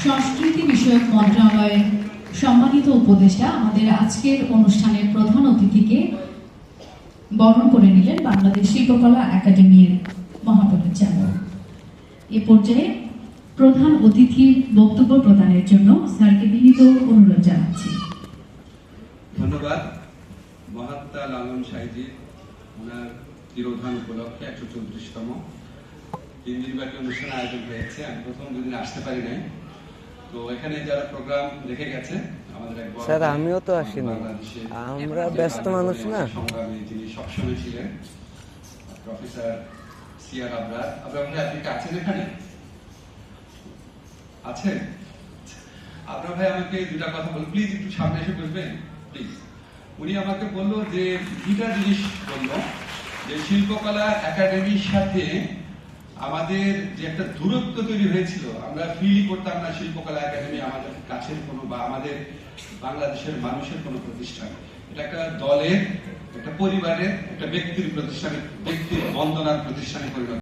সংস্কৃতি বিষয়ক মন্ত্রণালয়ের সম্মানিত উপদেষ্টা আমাদের আজকের অনুষ্ঠানের প্রধান অতিথিকে বরণ করে নিলেন বাংলাদেশ শিল্পকলা একাডেমির মহাপরিচালক। এ পর্যায়ে প্রধান অতিথির বক্তব্য প্রদানের জন্য স্যারকে বিনীত অনুরোধ জানাচ্ছি। ধন্যবাদ। মহাত্মা লালন সাঁইজির ওনার তিরোধান উপলক্ষে 134তম দিনব্যাপী অনুষ্ঠান আয়োজন হয়েছে। আমি প্রথম দুদিন আসতে পারি নাই, তো এখানে যারা প্রোগ্রাম দেখে গেছে আমাদের এক স্যার আমিও তো আসিনি, আমরা ব্যস্ত মানুষ না। সংগ্রামী যিনি সবসময় ছিলেন প্রফেসর সিআর আবরার। আবরার ভাই আপনি কি আছেন এখানে? আছেন? আবরার ভাই আমাকে দুটা কথা বল, প্লিজ একটু সামনে এসে বসবেন প্লিজ। উনি আমাকে বললো যে দুটা জিনিস বললো, যে শিল্পকলা একাডেমির সাথে আমাদের যে একটা দূরত্ব তৈরি হয়েছিল, আমরা ফিলই করতাম না শিল্পকলা একাডেমি আমাদের কাছের কোনো বা আমাদের বাংলাদেশের মানুষের কোনো প্রতিষ্ঠান। এটা একটা দলের, একটা পরিবারের, একটা ব্যক্তির প্রতিষ্ঠানের, ব্যক্তির বন্দনার প্রতিষ্ঠানে পরিণত